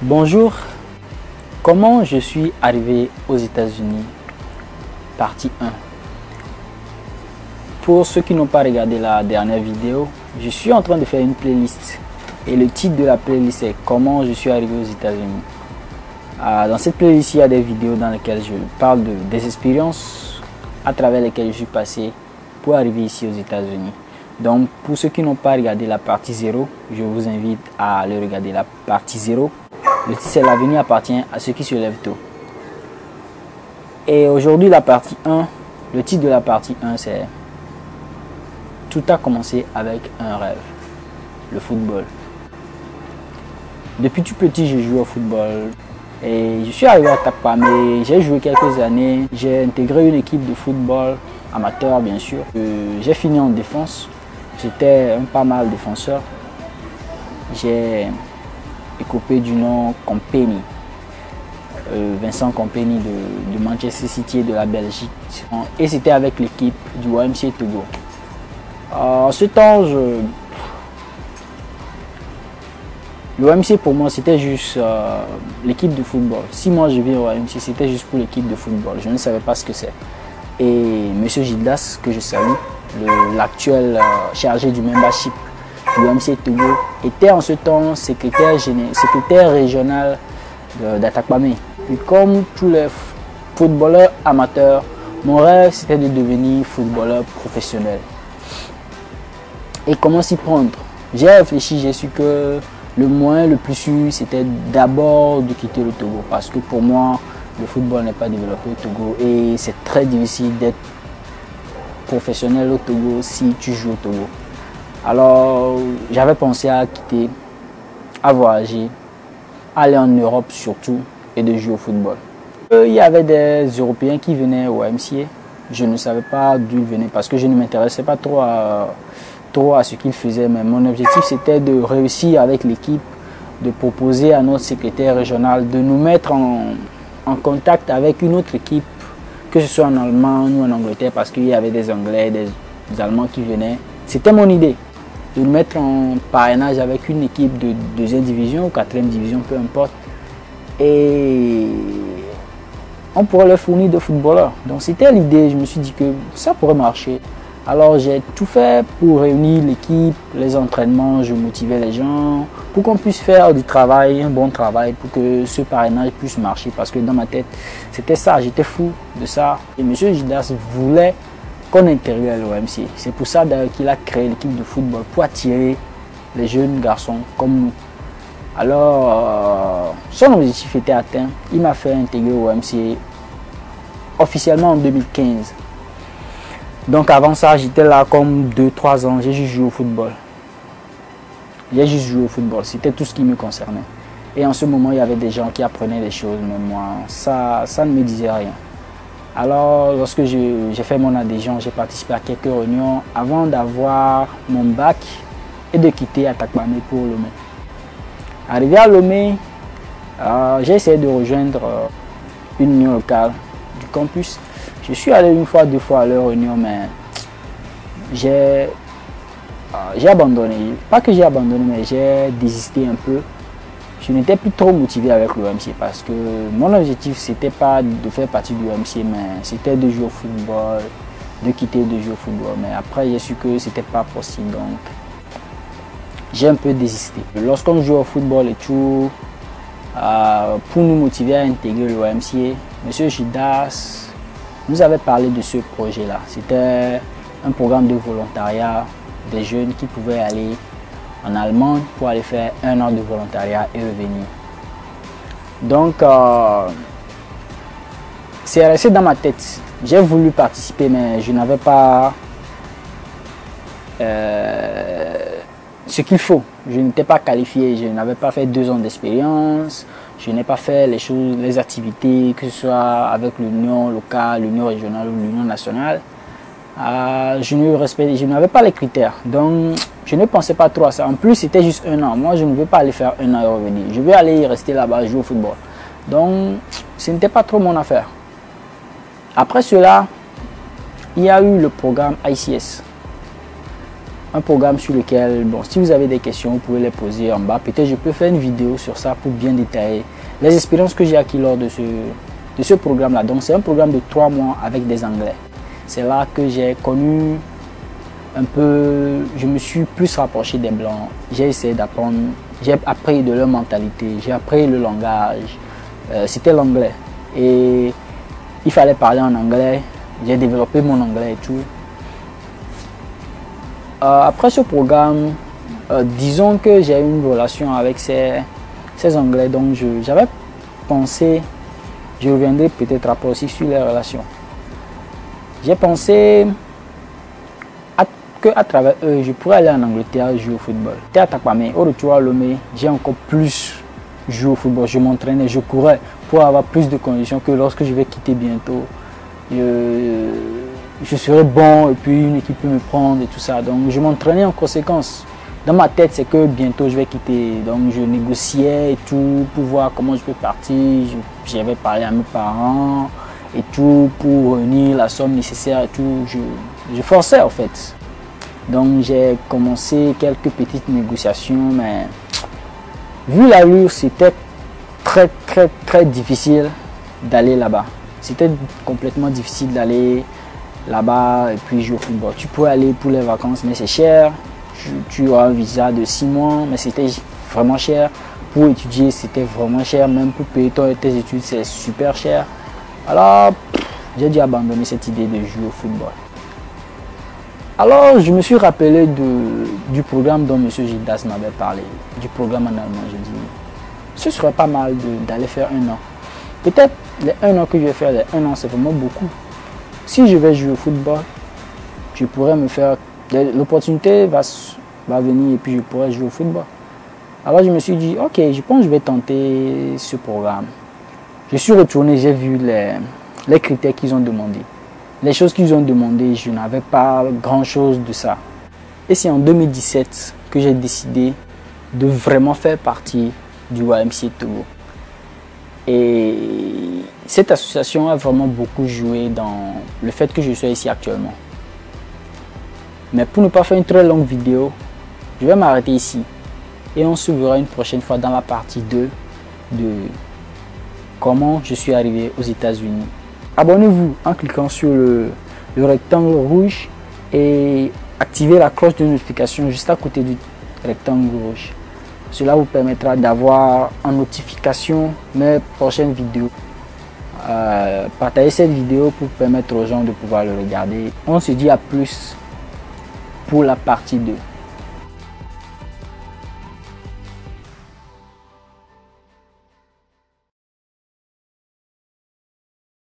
Bonjour, comment je suis arrivé aux États-Unis? Partie 1. Pour ceux qui n'ont pas regardé la dernière vidéo, je suis en train de faire une playlist et le titre de la playlist est Comment je suis arrivé aux États-Unis. Dans cette playlist, il y a des vidéos dans lesquelles je parle des expériences à travers lesquelles je suis passé pour arriver ici aux États-Unis. Donc pour ceux qui n'ont pas regardé la partie 0, je vous invite à aller regarder la partie 0. Le titre c'est L'avenir appartient à ceux qui se lèvent tôt. Et aujourd'hui la partie 1, le titre de la partie 1 c'est Tout a commencé avec un rêve, le football. Depuis tout petit je joue au football et je suis arrivé à Takpamé, j'ai joué quelques années, j'ai intégré une équipe de football amateur bien sûr. J'ai fini en défense, j'étais un pas mal défenseur. J'ai écopé du nom Company, Vincent Company de Manchester City et de la Belgique. Et c'était avec l'équipe du YMCA Togo. En ce temps, le YMCA pour moi c'était juste l'équipe de football. Si moi je viens au YMCA, c'était juste pour l'équipe de football. Je ne savais pas ce que c'est. Et M. Gildas, que je salue, l'actuel chargé du membership du YMCA Togo, était en ce temps secrétaire régional d'Atakpamé. Et comme tous les footballeurs amateurs, mon rêve c'était de devenir footballeur professionnel. Et comment s'y prendre? J'ai réfléchi, j'ai su que le moyen le plus sûr c'était d'abord de quitter le Togo parce que pour moi le football n'est pas développé au Togo et c'est très difficile d'être professionnel au Togo si tu joues au Togo. Alors j'avais pensé à quitter, à voyager, aller en Europe surtout et de jouer au football. Il y avait des Européens qui venaient au YMCA. Je ne savais pas d'où ils venaient parce que je ne m'intéressais pas trop à ce qu'ils faisaient. Mais mon objectif c'était de réussir avec l'équipe, de proposer à notre secrétaire régional de nous mettre en contact avec une autre équipe, que ce soit en Allemagne ou en Angleterre parce qu'il y avait des Anglais, des Allemands qui venaient. C'était mon idée de nous mettre en parrainage avec une équipe de 2e division ou 4e division, peu importe. Et on pourrait leur fournir des footballeurs. Donc c'était l'idée, je me suis dit que ça pourrait marcher. Alors j'ai tout fait pour réunir l'équipe, les entraînements, je motivais les gens pour qu'on puisse faire du travail, un bon travail pour que ce parrainage puisse marcher. Parce que dans ma tête, c'était ça, j'étais fou de ça. Et M. Gildas voulait qu'on intègre le YMCA. C'est pour ça qu'il a créé l'équipe de football, pour attirer les jeunes garçons comme nous. Alors, son objectif était atteint. Il m'a fait intégrer au YMCA officiellement en 2015. Donc avant ça, j'étais là comme 2-3 ans, j'ai juste joué au football. J'ai juste joué au football, c'était tout ce qui me concernait. Et en ce moment, il y avait des gens qui apprenaient des choses, mais moi, ça ne me disait rien. Alors, lorsque j'ai fait mon adhésion, j'ai participé à quelques réunions avant d'avoir mon bac et de quitter Atakpamé pour Lomé. Arrivé à Lomé, j'ai essayé de rejoindre une union locale du campus. Je suis allé 1 fois, 2 fois à leur réunion, mais j'ai abandonné. Pas que j'ai abandonné, mais j'ai désisté un peu. Je n'étais plus trop motivé avec le YMCA parce que mon objectif c'était pas de faire partie du YMCA, mais c'était de jouer au football, de quitter de jouer au football. Mais après j'ai su que c'était pas possible, donc j'ai un peu désisté. Lorsqu'on joue au football et tout, pour nous motiver à intégrer le YMCA, M. Gildas nous avait parlé de ce projet-là. C'était un programme de volontariat des jeunes qui pouvaient aller en Allemagne pour aller faire 1 an de volontariat et revenir. Donc, c'est resté dans ma tête. J'ai voulu participer, mais je n'avais pas ce qu'il faut. Je n'étais pas qualifié, je n'avais pas fait 2 ans d'expérience. Je n'ai pas fait les choses, les activités, que ce soit avec l'union locale, l'union régionale ou l'union nationale. Je n'avais pas les critères, donc je ne pensais pas trop à ça. En plus, c'était juste 1 an. Moi, je ne veux pas aller faire 1 an et revenir. Je veux aller rester là-bas, jouer au football. Donc, ce n'était pas trop mon affaire. Après cela, il y a eu le programme ICS. un programme sur lequel, bon, si vous avez des questions, vous pouvez les poser en bas. Peut-être je peux faire une vidéo sur ça pour bien détailler les expériences que j'ai acquises lors de ce programme-là. Donc, c'est un programme de 3 mois avec des Anglais. C'est là que j'ai connu un peu, je me suis plus rapproché des Blancs. J'ai essayé d'apprendre, j'ai appris de leur mentalité, j'ai appris le langage. C'était l'anglais. Et il fallait parler en anglais. J'ai développé mon anglais et tout. Après ce programme, disons que j'ai eu une relation avec ces Anglais, donc j'avais pensé, je reviendrai peut-être après aussi sur les relations. J'ai pensé qu'à travers eux, je pourrais aller en Angleterre jouer au football. J'étais à Takpamé, au retour à Lomé, j'ai encore plus joué au football. Je m'entraînais, je courais pour avoir plus de conditions que lorsque je vais quitter bientôt. Je serai bon et puis une équipe peut me prendre et tout ça. Donc je m'entraînais en conséquence. Dans ma tête, c'est que bientôt je vais quitter. Donc je négociais et tout pour voir comment je peux partir. J'avais parlé à mes parents et tout pour réunir la somme nécessaire et tout. Je forçais en fait. Donc j'ai commencé quelques petites négociations, mais vu l'allure, c'était très difficile d'aller là-bas. C'était complètement difficile d'aller là-bas et puis jouer au football. Tu peux aller pour les vacances, mais c'est cher. Tu as un visa de 6 mois, mais c'était vraiment cher. Pour étudier, c'était vraiment cher. Même pour payer tes études, c'est super cher. Alors, j'ai dû abandonner cette idée de jouer au football. Alors, je me suis rappelé du programme dont M. Gildas m'avait parlé. Du programme en allemand. Je dis, ce serait pas mal d'aller faire 1 an. Peut-être les 1 an que je vais faire, les 1 an, c'est vraiment beaucoup. Si je vais jouer au football, je pourrais me faire... L'opportunité va venir et puis je pourrais jouer au football. Alors je me suis dit, ok, je pense que je vais tenter ce programme. Je suis retourné, j'ai vu les critères qu'ils ont demandé. Les choses qu'ils ont demandé, je n'avais pas grand-chose de ça. Et c'est en 2017 que j'ai décidé de vraiment faire partie du YMCA Togo. Et cette association a vraiment beaucoup joué dans le fait que je sois ici actuellement. Mais pour ne pas faire une très longue vidéo, je vais m'arrêter ici. Et on se verra une prochaine fois dans la partie 2 de comment je suis arrivé aux États-Unis. Abonnez-vous en cliquant sur le rectangle rouge et activez la cloche de notification juste à côté du rectangle rouge. Cela vous permettra d'avoir en notification mes prochaines vidéos. Partagez cette vidéo pour permettre aux gens de pouvoir le regarder. On se dit à plus pour la partie 2.